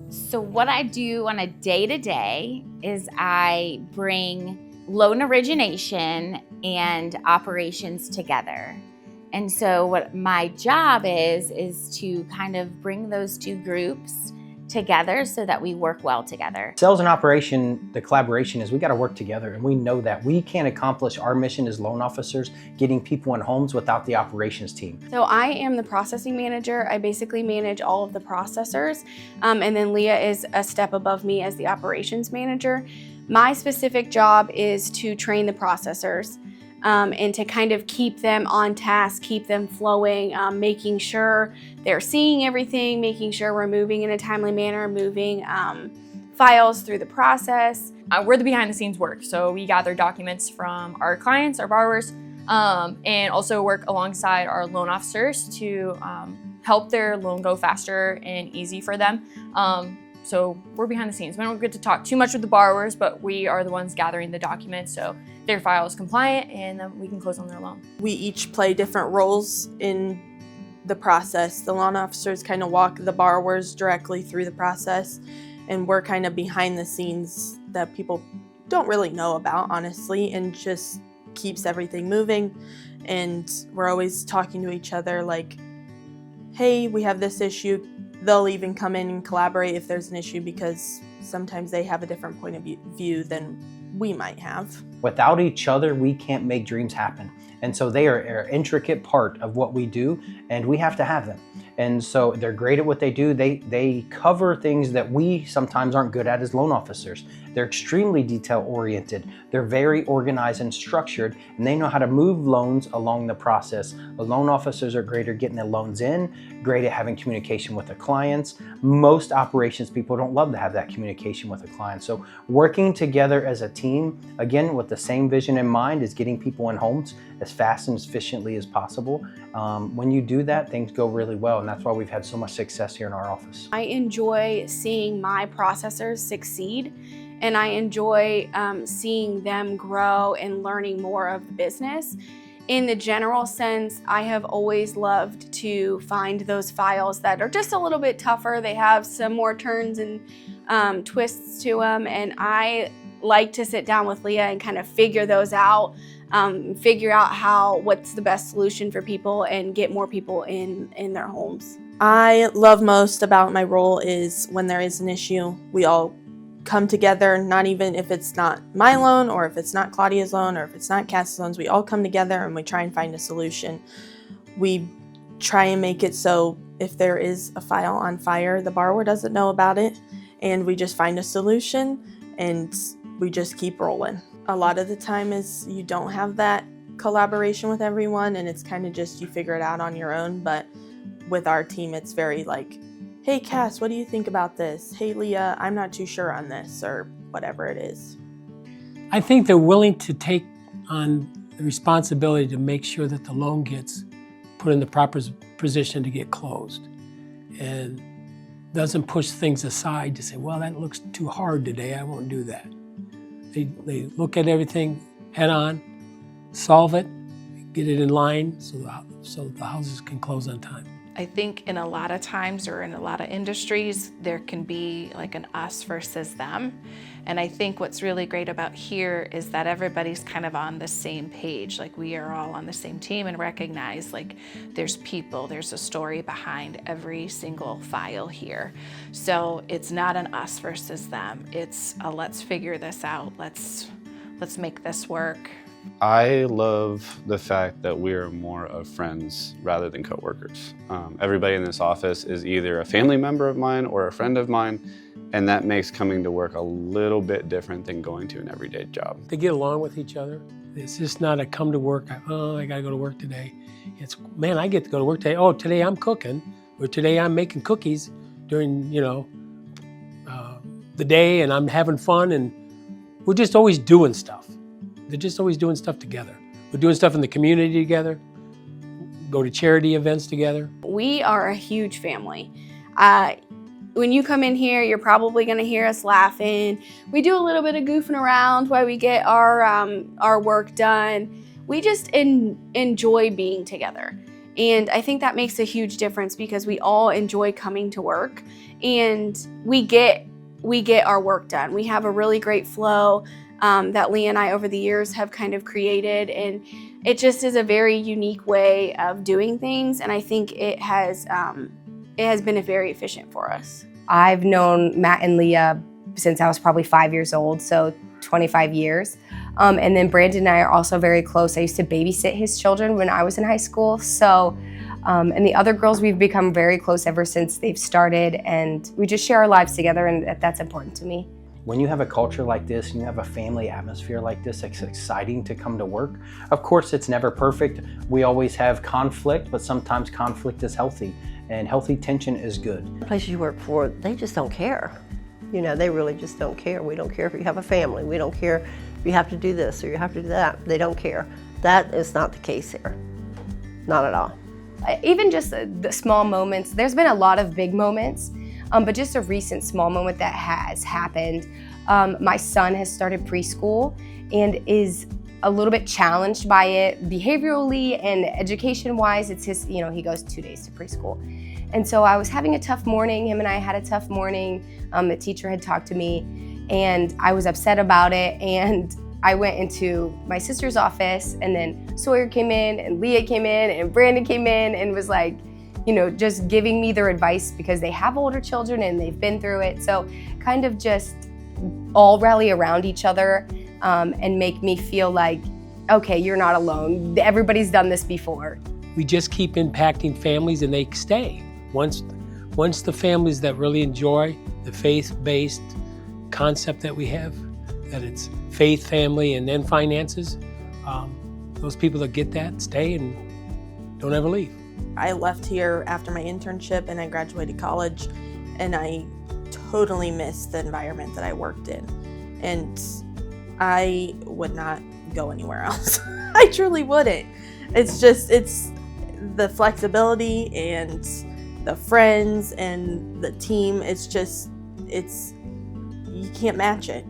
So what I do on a day-to-day is I bring loan origination and operations together. And so what my job is to kind of bring those two groups together so that we work well together. Sales and operation, the collaboration is we got to work together, and we know that we can't accomplish our mission as loan officers, getting people in homes, without the operations team. So I am the processing manager. I basically manage all of the processors, and then Leah is a step above me as the operations manager. My specific job is to train the processors and to kind of keep them on task, keep them flowing, making sure they're seeing everything, making sure we're moving in a timely manner, moving files through the process. We're the behind the scenes work, so we gather documents from our clients, our borrowers, and also work alongside our loan officers to help their loan go faster and easy for them. So we're behind the scenes. We don't get to talk too much with the borrowers, but we are the ones gathering the documents so their file is compliant and then we can close on their loan. We each play different roles in the process. The loan officers kind of walk the borrowers directly through the process, and we're kind of behind the scenes that people don't really know about, honestly, and just keeps everything moving. And we're always talking to each other like, hey, we have this issue. They'll even come in and collaborate if there's an issue, because sometimes they have a different point of view than we might have. Without each other, we can't make dreams happen. And so they are an intricate part of what we do, and we have to have them. And so they're great at what they do. They cover things that we sometimes aren't good at as loan officers. They're extremely detail oriented. They're very organized and structured, and they know how to move loans along the process. The loan officers are great at getting the loans in, great at having communication with the clients. Most operations people don't love to have that communication with the client. So working together as a team, again, with the same vision in mind, is getting people in homes as fast and as efficiently as possible. When you do that, things go really well, and that's why we've had so much success here in our office. I enjoy seeing my processors succeed, and I enjoy seeing them grow and learning more of the business. In the general sense, I have always loved to find those files that are just a little bit tougher. They have some more turns and twists to them, and I like to sit down with Leah and kind of figure those out, figure out what's the best solution for people and get more people in their homes. I love most about my role is when there is an issue, we all come together, not even if it's not my loan or if it's not Claudia's loan or if it's not Cass's loans, we all come together and we try and find a solution. We try and make it so if there is a file on fire, the borrower doesn't know about it, and we just find a solution and we just keep rolling. A lot of the time is you don't have that collaboration with everyone, and it's kind of just you figure it out on your own. But with our team, it's very like, hey Cass, what do you think about this? Hey Leah, I'm not too sure on this, or whatever it is. I think they're willing to take on the responsibility to make sure that the loan gets put in the proper position to get closed, and doesn't push things aside to say, well, that looks too hard today, I won't do that. They look at everything head on, solve it, get it in line so the houses can close on time. I think in a lot of times or in a lot of industries, there can be like an us versus them. And I think what's really great about here is that everybody's kind of on the same page. Like we are all on the same team and recognize like there's people, there's a story behind every single file here. So it's not an us versus them. It's a let's figure this out. Let's make this work. I love the fact that we are more of friends rather than coworkers. Everybody in this office is either a family member of mine or a friend of mine, and that makes coming to work a little bit different than going to an everyday job. They get along with each other. It's just not a come to work, oh, I gotta go to work today. It's, man, I get to go to work today. Oh, today I'm cooking, or today I'm making cookies during, the day, and I'm having fun, and we're just always doing stuff. They're just always doing stuff together. We're doing stuff in the community together, go to charity events together. We are a huge family. when you come in here, you're probably going to hear us laughing. We do a little bit of goofing around while we get our work done. We just enjoy being together. And I think that makes a huge difference because we all enjoy coming to work and we get our work done. We have a really great flow that Lee and I over the years have kind of created, and it just is a very unique way of doing things, and I think it has been very efficient for us. I've known Matt and Leah since I was probably 5 years old, so 25 years. And then Brandon and I are also very close. I used to babysit his children when I was in high school. So, and the other girls, we've become very close ever since they've started, and we just share our lives together, and that's important to me. When you have a culture like this, and you have a family atmosphere like this, it's exciting to come to work. Of course, it's never perfect. We always have conflict, but sometimes conflict is healthy, and healthy tension is good. The places you work for, they just don't care. You know, they really just don't care. We don't care if you have a family. We don't care if you have to do this or you have to do that. They don't care. That is not the case here. Not at all. Even just the small moments, there's been a lot of big moments, but just a recent small moment that has happened. My son has started preschool and is a little bit challenged by it behaviorally and education-wise. It's his, you know, he goes 2 days to preschool. And so I was having a tough morning. Him and I had a tough morning. The teacher had talked to me and I was upset about it. And I went into my sister's office, and then Sawyer came in and Leah came in and Brandon came in and was like, you know, just giving me their advice because they have older children and they've been through it. So kind of just all rally around each other and make me feel like, okay, you're not alone. Everybody's done this before. We just keep impacting families and they stay. Once the families that really enjoy the faith-based concept that we have, that it's faith, family, and then finances, those people that get that stay and don't ever leave. I left here after my internship and I graduated college, and I totally missed the environment that I worked in. And I would not go anywhere else. I truly wouldn't. It's the flexibility and the friends and the team. You can't match it.